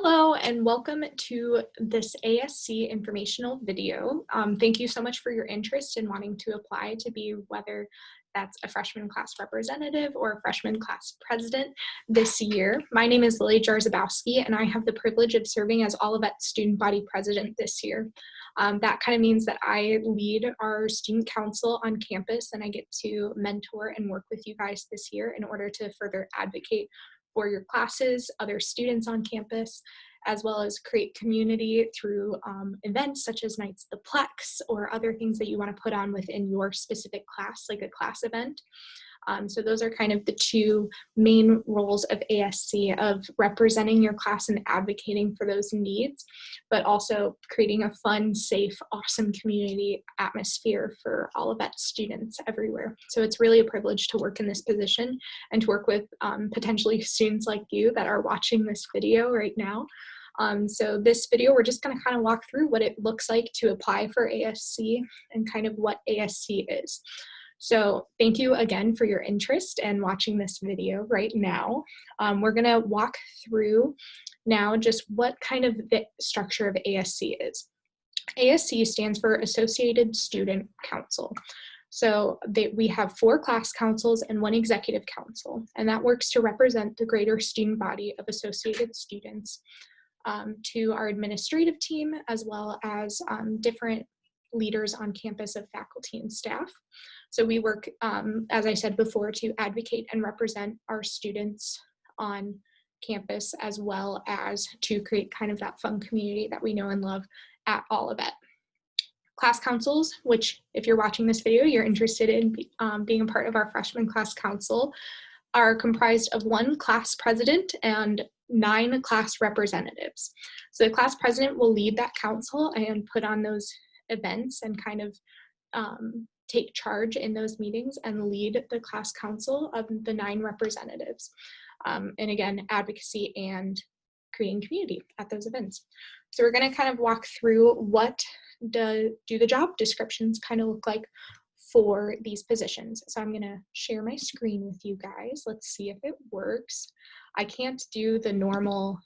Hello and welcome to this ASC informational video. Thank you so much for your interest in wanting to apply to be whether that's a freshman class representative or a freshman class president this year. My name is Lily Jarzabowski and I have the privilege of serving as Olivet Student Body President this year. That kind of means that I lead our student council on campus and I get to mentor and work with you guys this year in order to further advocate for your classes, other students on campus, as well as create community through events such as Nights of the Plex or other things that you want to put on within your specific class, like a class event. So those are kind of the two main roles of ASC, of representing your class and advocating for those needs, but also creating a fun, safe, awesome community atmosphere for all of that students everywhere. So it's really a privilege to work in this position and to work with potentially students like you that are watching this video right now. So this video, we're just going to kind of walk through what it looks like to apply for ASC and kind of what ASC is. So thank you again for your interest and watching this video right now. We're going to walk through now just what kind of the structure of ASC is. ASC stands for Associated Student Council. So we have 4 class councils and 1 executive council, and that works to represent the greater student body of associated students to our administrative team, as well as different leaders on campus of faculty and staff. So we work, as I said before, to advocate and represent our students on campus, as well as to create kind of that fun community that we know and love at Olivet. Class councils, which if you're watching this video, you're interested in being a part of our freshman class council, are comprised of 1 class president and 9 class representatives. So the class president will lead that council and put on those events and kind of take charge in those meetings and lead the class council of the 9 representatives. And again, advocacy and creating community at those events. So we're going to kind of walk through what do the job descriptions kind of look like for these positions. So I'm going to share my screen with you guys. Let's see if it works. I can't do the normal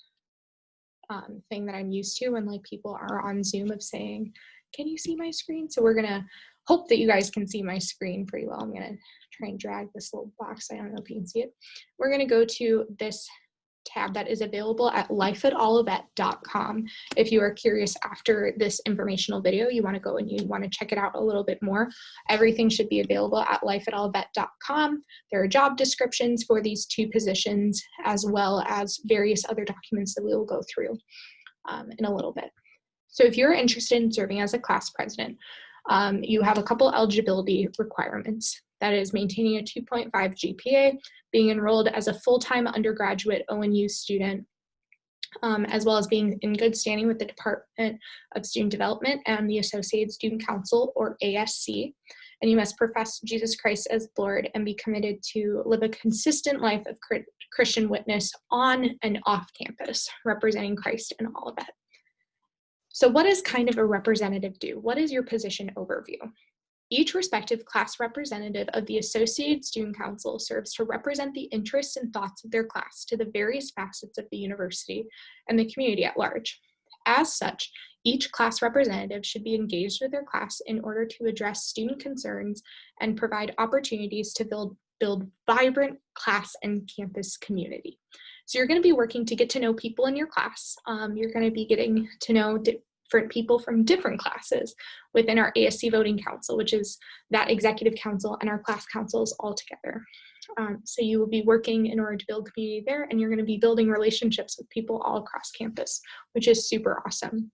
thing that I'm used to when like people are on Zoom of saying, can you see my screen? So we're going to hope that you guys can see my screen pretty well. I'm going to try and drag this little box. I don't know if you can see it. We're going to go to this tab that is available at lifeatolivet.com. If you are curious after this informational video, you want to go and you want to check it out a little bit more. Everything should be available at lifeatolivet.com. There are job descriptions for these 2 positions, as well as various other documents that we will go through in a little bit. So if you're interested in serving as a class president, you have a couple eligibility requirements. That is maintaining a 2.5 GPA, being enrolled as a full-time undergraduate ONU student, as well as being in good standing with the Department of Student Development and the Associated Student Council, or ASC. And you must profess Jesus Christ as Lord and be committed to live a consistent life of Christian witness on and off campus, representing Christ in all of it. So what does kind of a representative do? What is your position overview? Each respective class representative of the Associated Student Council serves to represent the interests and thoughts of their class to the various facets of the university and the community at large. As such, each class representative should be engaged with their class in order to address student concerns and provide opportunities to build vibrant class and campus community. So you're going to be working to get to know people in your class. You're going to be getting to know different people from different classes within our ASC voting council, which is that executive council and our class councils all together. So you will be working in order to build community there, and you're going to be building relationships with people all across campus, which is super awesome.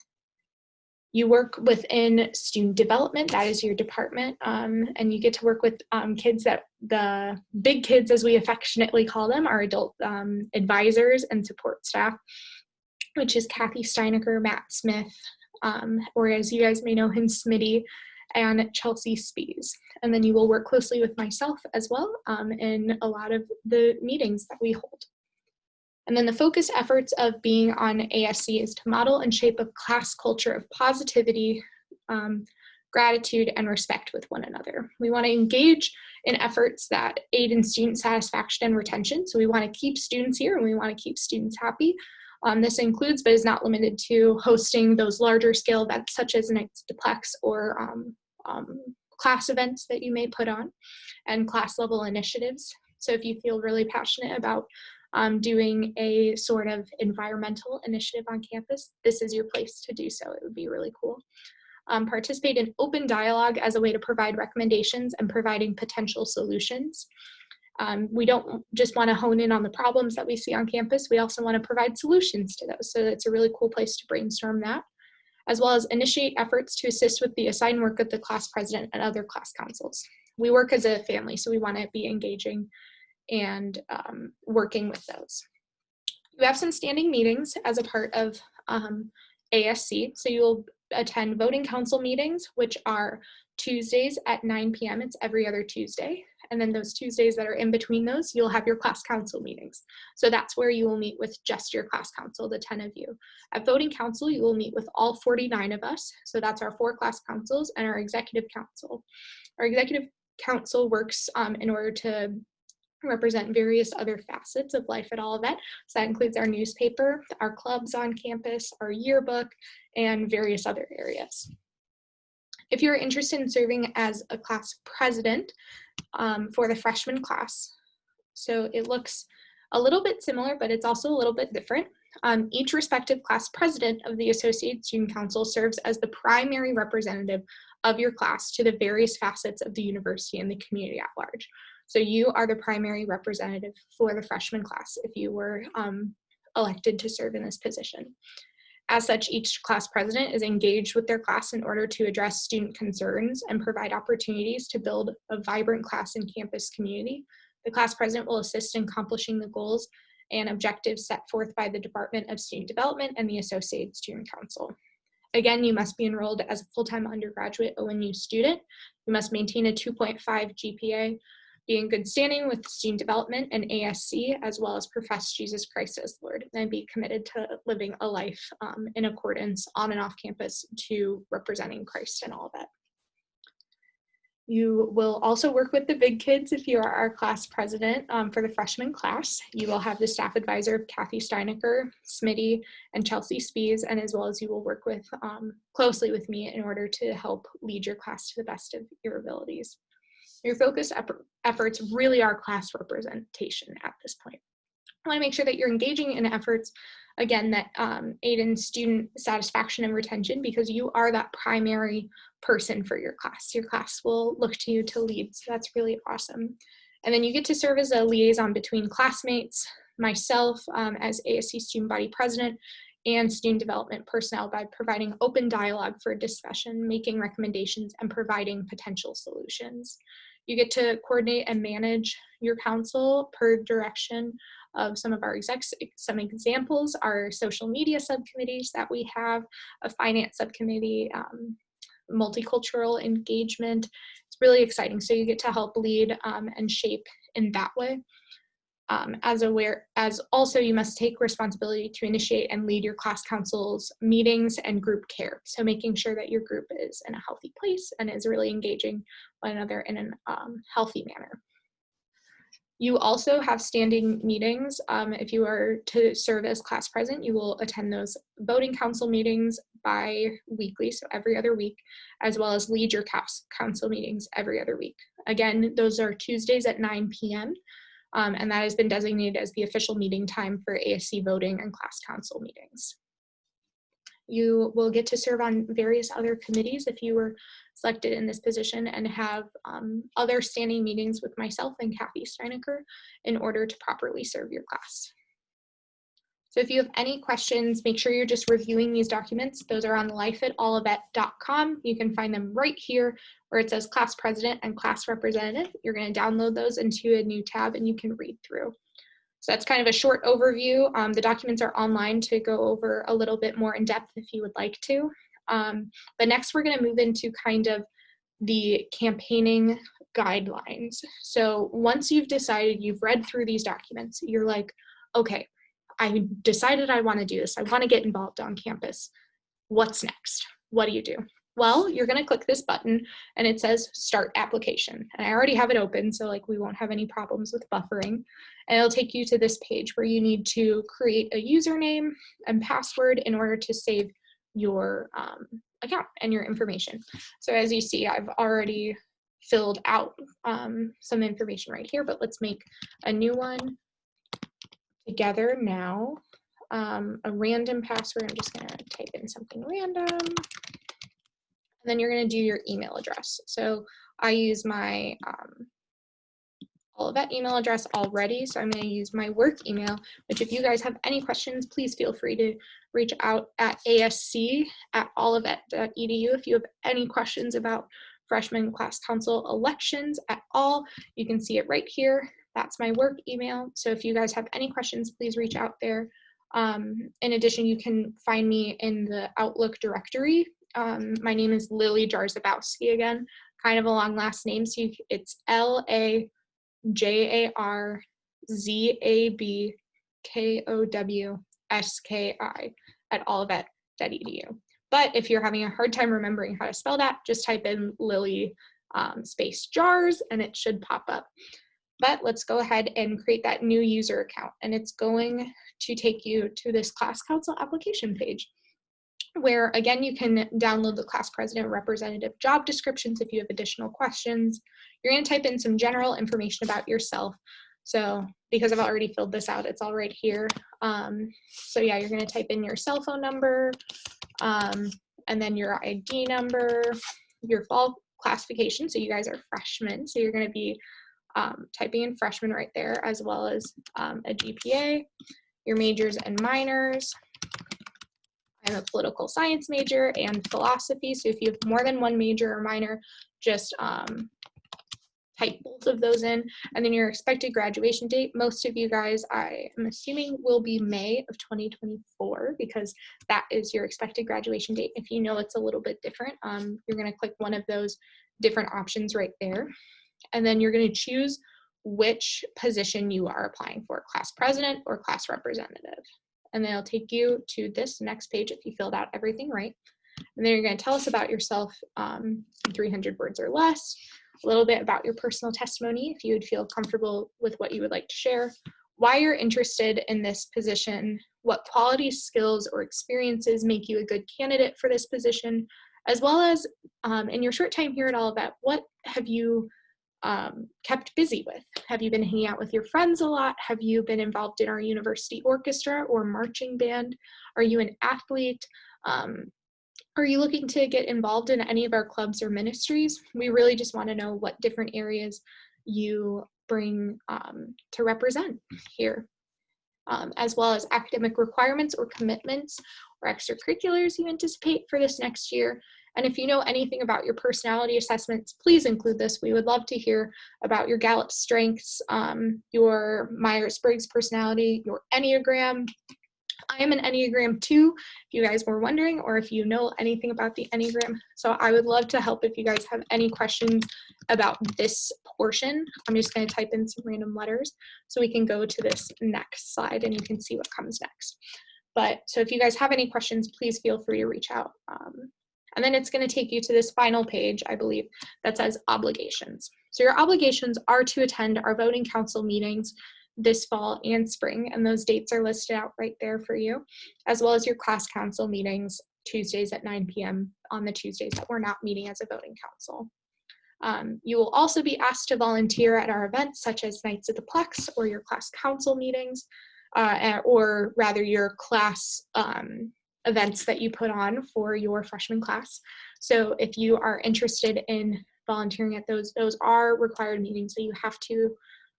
You work within student development, that is your department, and you get to work with kids that the big kids, as we affectionately call them, are adult advisors and support staff, which is Kathy Steinecker, Matt Smith, or as you guys may know him, Smitty, and Chelsea Spees. And then you will work closely with myself as well in a lot of the meetings that we hold. And then the focus efforts of being on ASC is to model and shape a class culture of positivity, gratitude, and respect with one another. We want to engage in efforts that aid in student satisfaction and retention. So we want to keep students here and we want to keep students happy. This includes, but is not limited to, hosting those larger scale events such as Nights Duplex or class events that you may put on, and class level initiatives. So if you feel really passionate about doing a sort of environmental initiative on campus, this is your place to do so. It would be really cool. Participate in open dialogue as a way to provide recommendations and providing potential solutions. We don't just want to hone in on the problems that we see on campus, we also want to provide solutions to those. So it's a really cool place to brainstorm that, as well as initiate efforts to assist with the assigned work of the class president and other class councils. We work as a family, so we want to be engaging and working with those. You have some standing meetings as a part of ASC. So you'll attend voting council meetings, which are Tuesdays at 9 p.m. It's every other Tuesday. And then those Tuesdays that are in between those, you'll have your class council meetings. So that's where you will meet with just your class council, the 10 of you. At voting council, you will meet with all 49 of us. So that's our 4 class councils and our executive council. Our executive council works in order to represent various other facets of life at Olivet. So that includes our newspaper, our clubs on campus, our yearbook, and various other areas. If you're interested in serving as a class president for the freshman class, so it looks a little bit similar, but it's also a little bit different. Each respective class president of the Associated Student Council serves as the primary representative of your class to the various facets of the university and the community at large. So you are the primary representative for the freshman class if you were elected to serve in this position. As such, each class president is engaged with their class in order to address student concerns and provide opportunities to build a vibrant class and campus community. The class president will assist in accomplishing the goals and objectives set forth by the Department of Student Development and the Associated Student Council. Again, you must be enrolled as a full-time undergraduate ONU student. You must maintain a 2.5 GPA, be in good standing with student development and ASC, as well as profess Jesus Christ as Lord, and be committed to living a life in accordance on and off campus to representing Christ and all of that. You will also work with the big kids if you are our class president for the freshman class. You will have the staff advisor of Kathy Steinecker, Smitty, and Chelsea Spies, and as well as you will work with closely with me in order to help lead your class to the best of your abilities. Your focus efforts really are class representation at this point. I want to make sure that you're engaging in efforts, again, that aid in student satisfaction and retention, because you are that primary person for your class. Your class will look to you to lead, so that's really awesome. And then you get to serve as a liaison between classmates, myself as ASC student body president, and student development personnel by providing open dialogue for discussion, making recommendations, and providing potential solutions. You get to coordinate and manage your council per direction of some of our execs. Some examples are social media subcommittees that we have, a finance subcommittee, multicultural engagement. It's really exciting. So you get to help lead and shape in that way. As also you must take responsibility to initiate and lead your class council's meetings and group care. So making sure that your group is in a healthy place and is really engaging one another in a healthy manner. You also have standing meetings. If you are to serve as class president, you will attend those voting council meetings bi-weekly, so every other week, as well as lead your council meetings every other week. Again, those are Tuesdays at 9 p.m. And that has been designated as the official meeting time for ASC voting and class council meetings. You will get to serve on various other committees if you were selected in this position, and have other standing meetings with myself and Kathy Steinecker in order to properly serve your class. So if you have any questions, make sure you're just reviewing these documents. Those are on lifeatolivet.com. You can find them right here where it says class president and class representative. You're going to download those into a new tab and you can read through. So that's kind of a short overview. The documents are online to go over a little bit more in depth if you would like to. But next we're going to move into kind of the campaigning guidelines. So once you've decided, you've read through these documents, you're like, okay, I decided I want to do this. I want to get involved on campus. What's next? What do you do? Well, you're going to click this button and it says start application. And I already have it open, so like we won't have any problems with buffering. And it'll take you to this page where you need to create a username and password in order to save your account and your information. So as you see, I've already filled out some information right here, but let's make a new one together now. A random password, I'm just gonna type in something random. And then you're going to do your email address. So I use my Olivet email address already, so I'm going to use my work email, which if you guys have any questions, please feel free to reach out at asc@olivet.edu. If you have any questions about freshman class council elections at all, you can see it right here. That's my work email. So if you guys have any questions, please reach out there. In addition, you can find me in the Outlook directory. My name is Lily Jarzabowski again, kind of a long last name. So it's LAJARZABKOWSKI at olivet.edu. But if you're having a hard time remembering how to spell that, just type in Lily space jars and it should pop up. But let's go ahead and create that new user account. And it's going to take you to this class council application page, where again, you can download the class president representative job descriptions if you have additional questions. You're going to type in some general information about yourself. So because I've already filled this out, it's all right here. So yeah, you're going to type in your cell phone number, and then your ID number, your fall classification. So you guys are freshmen, so you're going to be typing in freshman right there, as well as a GPA, your majors and minors. I'm a political science major and philosophy, so if you have more than one major or minor, just type both of those in. And then your expected graduation date. Most of you guys, I am assuming, will be May of 2024, because that is your expected graduation date. If you know it's a little bit different, you're going to click one of those different options right there. And then you're going to choose which position you are applying for, class president or class representative. And then it'll take you to this next page if you filled out everything right. And then you're going to tell us about yourself in 300 words or less, a little bit about your personal testimony, if you would feel comfortable with what you would like to share, why you're interested in this position, what qualities, skills, or experiences make you a good candidate for this position, as well as in your short time here at Olivet, what have you kept busy with? Have you been hanging out with your friends a lot? Have you been involved in our university orchestra or marching band? Are you an athlete? Are you looking to get involved in any of our clubs or ministries? We really just want to know what different areas you bring to represent here, as well as academic requirements or commitments or extracurriculars you anticipate for this next year. And if you know anything about your personality assessments, please include this. We would love to hear about your Gallup strengths, your Myers-Briggs personality, your Enneagram. I am an Enneagram 2, if you guys were wondering, or if you know anything about the Enneagram. So I would love to help if you guys have any questions about this portion. I'm just going to type in some random letters so we can go to this next slide and you can see what comes next. But so if you guys have any questions, please feel free to reach out. And then it's going to take you to this final page, I believe, that says obligations. So your obligations are to attend our voting council meetings this fall and spring, and those dates are listed out right there for you, as well as your class council meetings Tuesdays at 9 p.m. on the Tuesdays that we're not meeting as a voting council. You will also be asked to volunteer at our events, such as Nights at the Plex or your class council meetings, or rather your class events that you put on for your freshman class. So if you are interested in volunteering at those are required meetings that you have to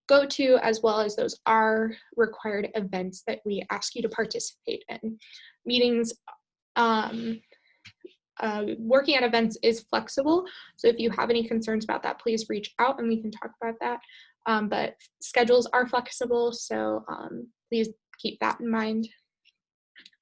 go to, as well as those are required events that we ask you to participate in. Meetings, working at events is flexible, so if you have any concerns about that, please reach out and we can talk about that. But schedules are flexible, so please keep that in mind.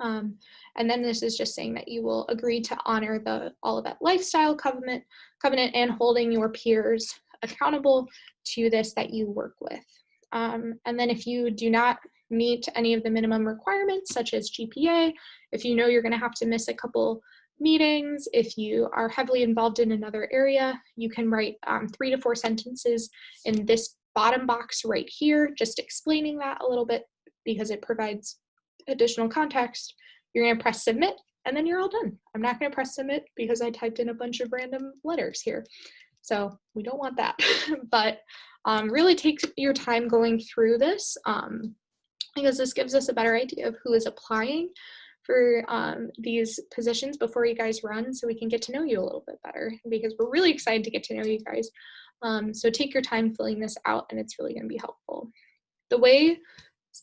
And then this is just saying that you will agree to honor the Olivet Lifestyle Covenant and holding your peers accountable to this that you work with. And then if you do not meet any of the minimum requirements, such as GPA, if you know you're going to have to miss a couple meetings. If you are heavily involved in another area, you can write 3 to 4 sentences in this bottom box right here, just explaining that a little bit because it provides additional context. You're going to press submit, and then you're all done. I'm not going to press submit because I typed in a bunch of random letters here. So we don't want that. But really take your time going through this because this gives us a better idea of who is applying for these positions before you guys run, so we can get to know you a little bit better, because we're really excited to get to know you guys. So take your time filling this out, and it's really going to be helpful. The way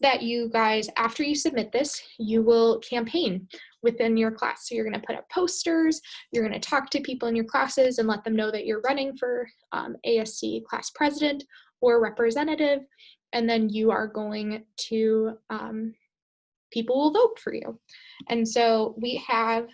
that you guys, after you submit this, you will campaign within your class. So you're going to put up posters, you're going to talk to people in your classes and let them know that you're running for ASC class president or representative, and then you are going to, people will vote for you. And so we have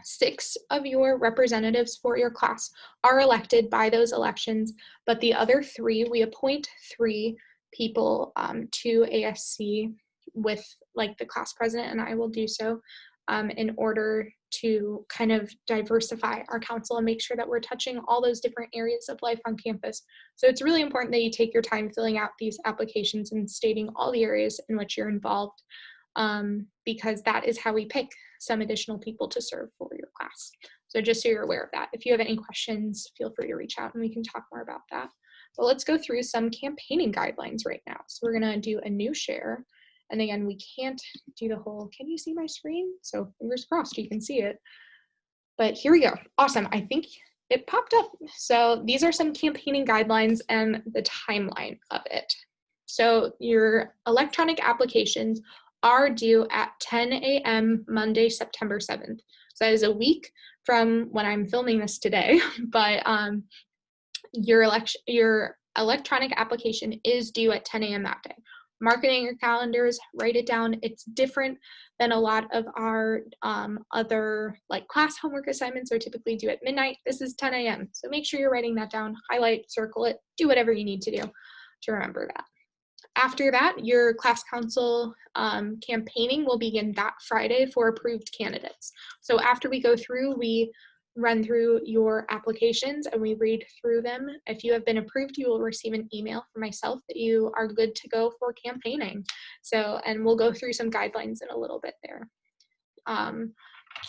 6 of your representatives for your class are elected by those elections, but the other 3, we appoint 3 people to ASC with like the class president, and I will do so in order to kind of diversify our council and make sure that we're touching all those different areas of life on campus. So it's really important that you take your time filling out these applications and stating all the areas in which you're involved, because that is how we pick some additional people to serve for your class. So just so you're aware of that. If you have any questions, feel free to reach out and we can talk more about that. But let's go through some campaigning guidelines right now. So we're gonna do a new share. And again, we can't do the whole, can you see my screen? So fingers crossed you can see it. But here we go. Awesome. I think it popped up. So these are some campaigning guidelines and the timeline of it. So your electronic applications are due at 10 a.m. Monday, September 7th. So that is a week from when I'm filming this today, but your electronic application is due at 10 a.m. that day. Mark it in your calendars, write it down. It's different than a lot of our other like class homework assignments are typically due at midnight. This is 10 a.m. So make sure you're writing that down, highlight, circle it, do whatever you need to do to remember that. After that, your class council campaigning will begin that Friday for approved candidates. So after we go through, we run through your applications and we read through them. If you have been approved, you will receive an email from myself that you are good to go for campaigning. So, and we'll go through some guidelines in a little bit there.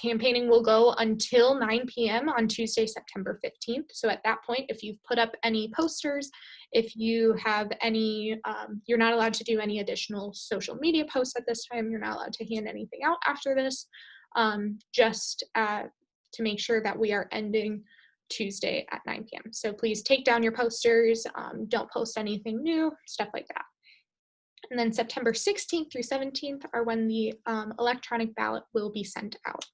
Campaigning will go until 9 p.m. on Tuesday, September 15th. So at that point, if you've put up any posters, if you have any, you're not allowed to do any additional social media posts at this time. You're not allowed to hand anything out after this, just to make sure that we are ending Tuesday at 9 p.m. So please take down your posters, don't post anything new, stuff like that. And then September 16th through 17th are when the electronic ballot will be sent out.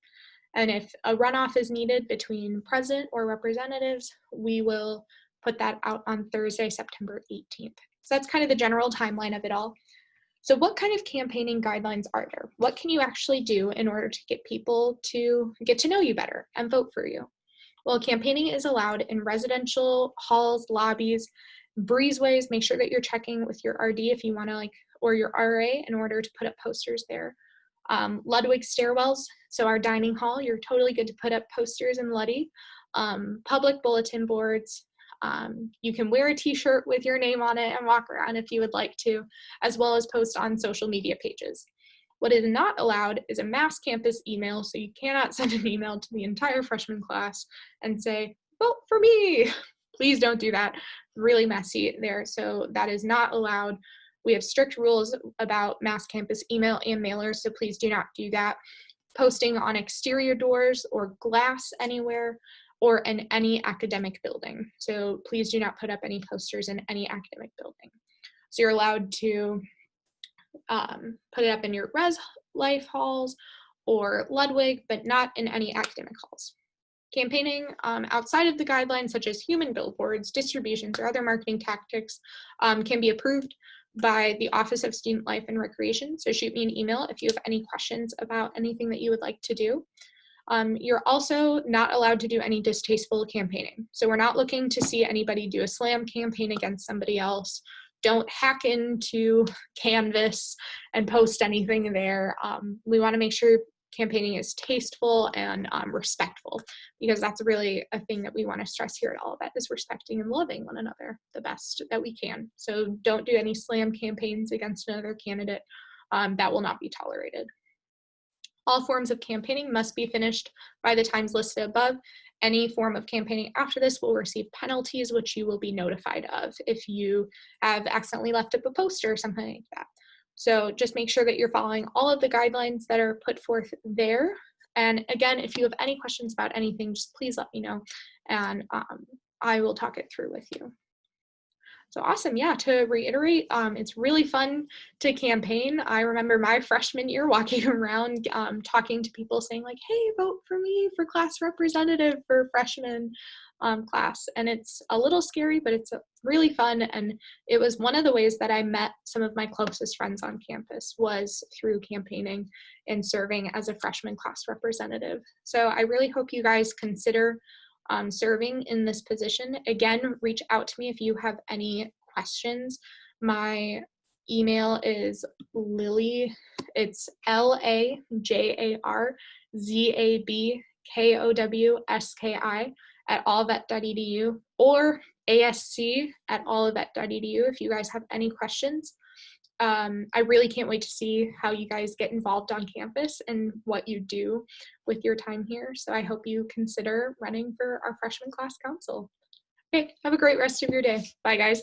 And if a runoff is needed between president or representatives, we will put that out on Thursday, September 18th. So that's kind of the general timeline of it all. So what kind of campaigning guidelines are there? What can you actually do in order to get people to get to know you better and vote for you? Well, campaigning is allowed in residential halls, lobbies, breezeways. Make sure that you're checking with your RD if you want to or your RA in order to put up posters there. Ludwig stairwells, so our dining hall, you're totally good to put up posters in Luddy. Public bulletin boards, you can wear a t-shirt with your name on it and walk around if you would like to, as well as post on social media pages. What is not allowed is a mass campus email, so you cannot send an email to the entire freshman class and say, vote for me. Please don't do that. Really messy there, so that is not allowed. We have strict rules about mass campus email and mailers, so please do not do that. Posting on exterior doors or glass anywhere or in any academic building. So please do not put up any posters in any academic building. So you're allowed to put it up in your res life halls or Ludwig, but not in any academic halls. Campaigning outside of the guidelines, such as human billboards, distributions, or other marketing tactics, can be approved by the Office of Student Life and Recreation. So shoot me an email if you have any questions about anything that you would like to do. You're also not allowed to do any distasteful campaigning. So we're not looking to see anybody do a slam campaign against somebody else. Don't hack into Canvas and post anything there. We want to make sure campaigning is tasteful and respectful, because that's really a thing that we want to stress here at Olivet, is respecting and loving one another the best that we can. So don't do any slam campaigns against another candidate. That will not be tolerated. All forms of campaigning must be finished by the times listed above. Any form of campaigning after this will receive penalties, which you will be notified of if you have accidentally left up a poster or something like that. So just make sure that you're following all of the guidelines that are put forth there. And again, if you have any questions about anything, just please let me know, and I will talk it through with you. So awesome. Yeah, to reiterate, it's really fun to campaign. I remember my freshman year walking around talking to people saying like, hey, vote for me for class representative for freshman class. And it's a little scary, but it's really fun. And it was one of the ways that I met some of my closest friends on campus, was through campaigning and serving as a freshman class representative. So I really hope you guys consider serving in this position. Again, reach out to me if you have any questions. My email is Lily, it's LAJARZABKOWSKI @olivet.edu, or ASC@olivet.edu if you guys have any questions. I really can't wait to see how you guys get involved on campus and what you do with your time here. So I hope you consider running for our freshman class council. Okay, have a great rest of your day. Bye, guys.